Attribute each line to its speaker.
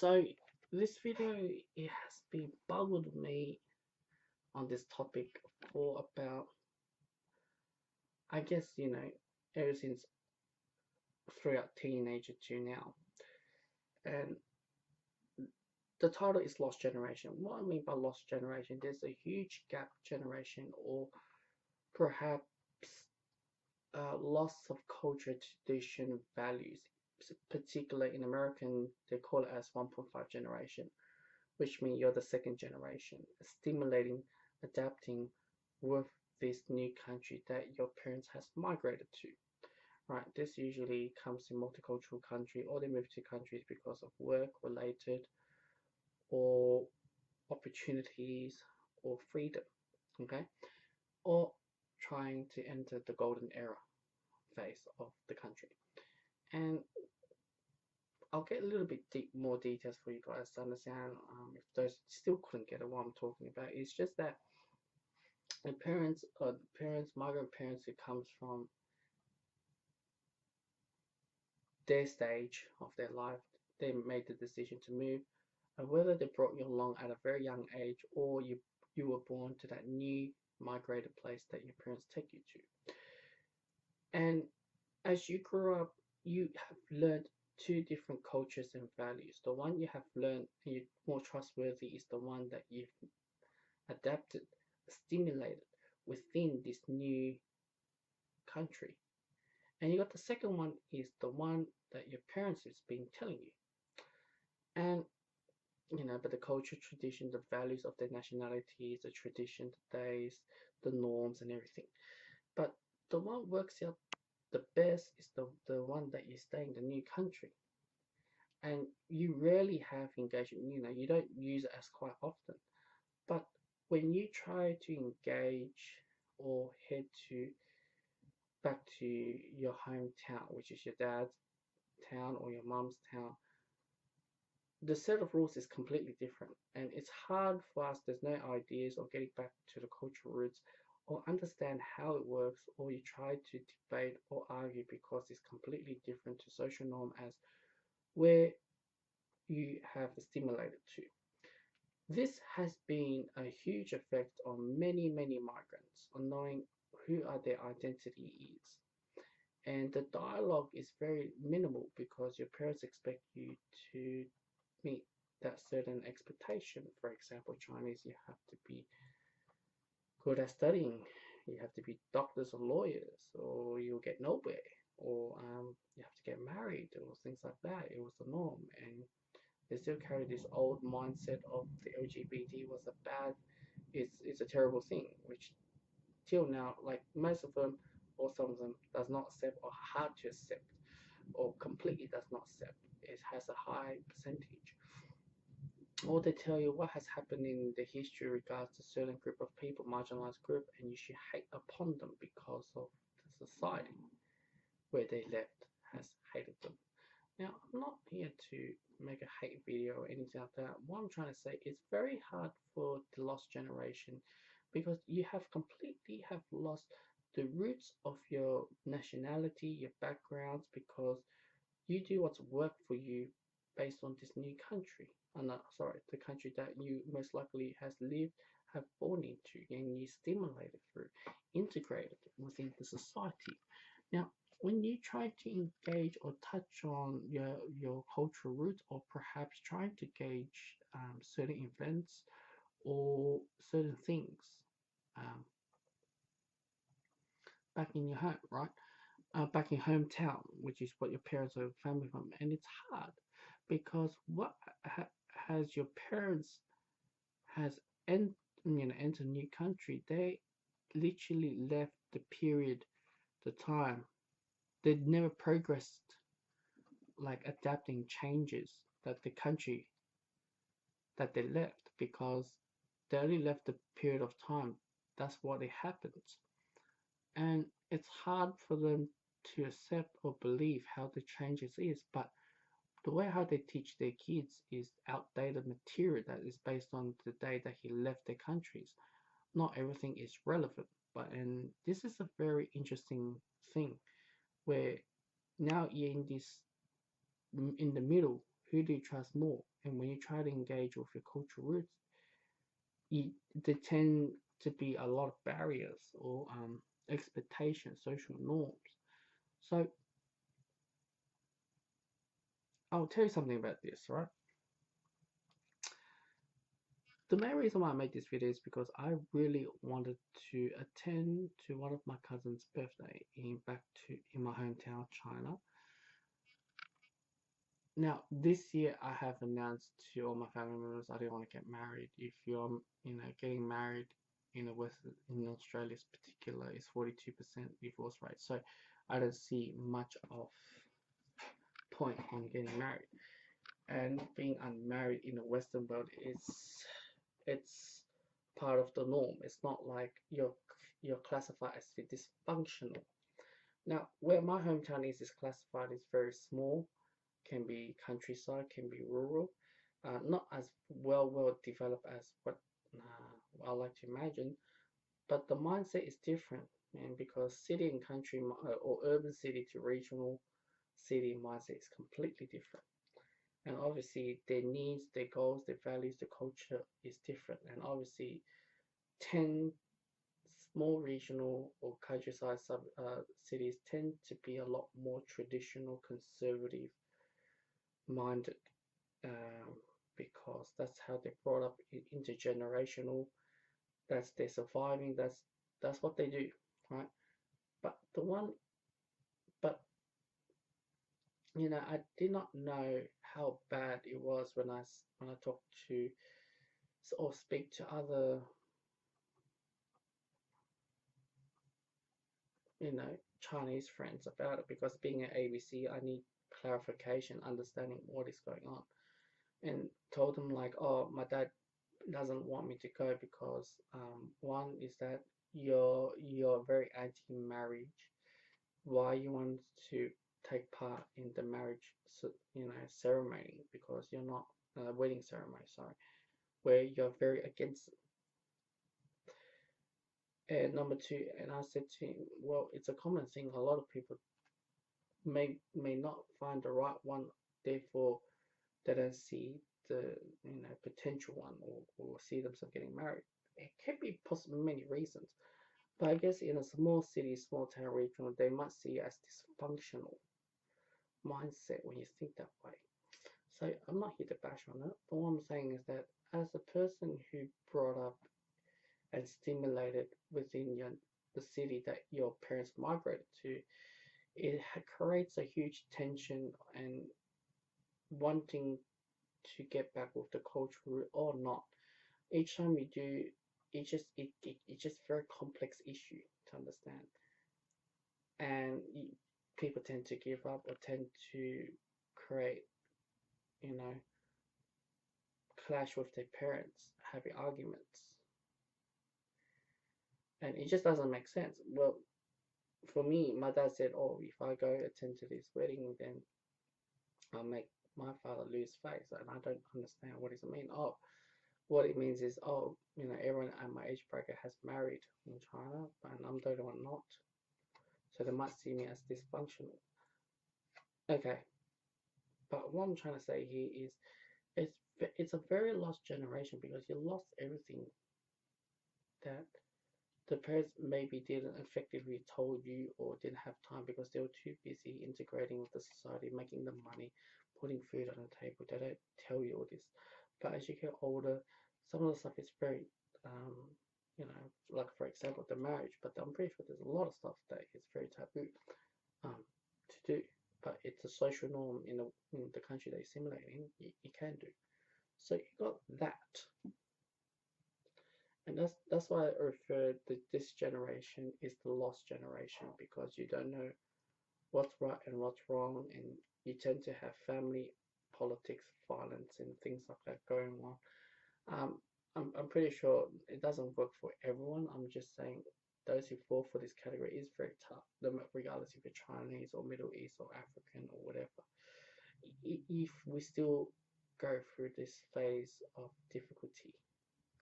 Speaker 1: So this video, it has been bothered me on this topic for about, I guess, ever since throughout teenager to now. And the title is Lost Generation. What I mean by lost generation, there's a huge gap generation, or perhaps loss of culture, tradition, values. Particularly in American, they call it as 1.5 generation, which means you're the second generation, stimulating, adapting with this new country that your parents has migrated to. Right, this usually comes in multicultural country, or they move to countries because of work related or opportunities or freedom. Okay, or trying to enter the golden era phase of the country. And I'll get a little bit more details for you guys to understand, if those still couldn't get what I'm talking about. It's just that the migrant parents who comes from their stage of their life, they made the decision to move, and whether they brought you along at a very young age, or you were born to that new migrated place that your parents take you to. And as you grow up, you have learned two different cultures and values. The one you have learned and you're more trustworthy is the one that you've adapted, stimulated within this new country. And you got the second one is the one that your parents has been telling you. And but the culture, tradition, the values of their nationalities, the tradition, the days, the norms and everything. But the one works out the best is the one that you stay in the new country. And you rarely have engagement, you don't use it as quite often. But when you try to engage or head to back to your hometown, which is your dad's town or your mom's town, the set of rules is completely different, and it's hard for us. There's no ideas of getting back to the cultural roots or understand how it works, or you try to debate or argue because it's completely different to social norm as where you have stimulated to. This has been a huge effect on many migrants on knowing who are their identity is. And the dialogue is very minimal because your parents expect you to meet that certain expectation. For example, Chinese, you have to be good at studying, you have to be doctors or lawyers, or you'll get nowhere, or you have to get married, or things like that. It was the norm, and they still carry this old mindset of the LGBT was a bad, it's a terrible thing, which till now, like most of them or some of them, does not accept or hard to accept or completely does not accept. It has a high percentage. Or they tell you what has happened in the history regards to certain group of people, marginalized group, and you should hate upon them because of the society where they left has hated them. Now, I'm not here to make a hate video or anything like that. What I'm trying to say is very hard for the lost generation because you have completely have lost the roots of your nationality, your backgrounds, because you do what's worked for you based on this new country. Sorry, the country that you most likely has lived, have born into, and you stimulated through, integrated within the society. Now, when you try to engage or touch on your cultural roots, or perhaps trying to gauge certain events or certain things um, back in your home, right? Back in hometown, which is what your parents or family from, and it's hard because what has your parents has entered a new country, they literally left the period, the time. They never progressed, like adapting changes that the country that they left, because they only left the period of time. That's what it happens, and it's hard for them to accept or believe how the changes is. But the way how they teach their kids is outdated material that is based on the day that he left their countries. Not everything is relevant, but and this is a very interesting thing where now you're in this in the middle, Who do you trust more? And when you try to engage with your cultural roots, there tend to be a lot of barriers or expectations, social norms. So I'll tell you something about this, right? The main reason why I made this video is because I really wanted to attend to one of my cousin's birthday in my hometown, China. Now, this year I have announced to all my family members I don't want to get married. If you're, getting married in in Australia, in particular, is 42% divorce rate. So I don't see much of point on getting married. And being unmarried in the Western world it's part of the norm. It's not like you're classified as dysfunctional. Now, where my hometown is classified is very small, can be countryside, can be rural, not as well developed as what I like to imagine, but the mindset is different, man, because city and country or urban city to regional city mindset is completely different. And obviously their needs, their goals, their values, the culture is different. And obviously 10 small regional or countryside cities tend to be a lot more traditional, conservative minded, um, because that's how they're brought up, intergenerational. That's their surviving. That's what they do, right? But the one, but I did not know how bad it was when I talked to or speak to other, Chinese friends about it, because being at ABC, I need clarification, understanding what is going on, and told them like, oh, my dad doesn't want me to go because one is that you're very anti-marriage. Why you want to take part in the marriage, ceremony, because you're not wedding ceremony, sorry, where you're very against it. And number two, and I said to him, well, it's a common thing. A lot of people may not find the right one, therefore they don't see the potential one, or see themselves getting married. It can be possible many reasons, but I guess in a small city, small town, regional, they might see it as dysfunctional mindset when you think that way. So I'm not here to bash on it, but what I'm saying is that as a person who brought up and stimulated within the city that your parents migrated to, it creates a huge tension and wanting to get back with the culture or not. Each time you do, it's just very complex issue to understand, and people tend to give up or tend to create, you know, clash with their parents, having arguments, and it just doesn't make sense. Well, for me, my dad said, "Oh, if I go attend to this wedding, then I'll make my father lose face," and I don't understand what does it mean. Oh, what it means is, oh, everyone at my age bracket has married in China, and I'm the only one not. So they might see me as dysfunctional. Okay, but what I'm trying to say here is, it's a very lost generation, because you lost everything that the parents maybe didn't effectively told you, or didn't have time because they were too busy integrating with the society, making the money, putting food on the table. They don't tell you all this. But as you get older, some of the stuff is very, um, like for example, the marriage. But I'm pretty sure there's a lot of stuff that is very taboo to do. But it's a social norm in the country that you're simulating. You can do. So you got that. And that's why I refer that this generation is the lost generation, because you don't know what's right and what's wrong, and you tend to have family politics, violence, and things like that going on. I'm pretty sure it doesn't work for everyone. I'm just saying those who fall for this category is very tough, regardless if you're Chinese or Middle East or African or whatever. If we still go through this phase of difficulty,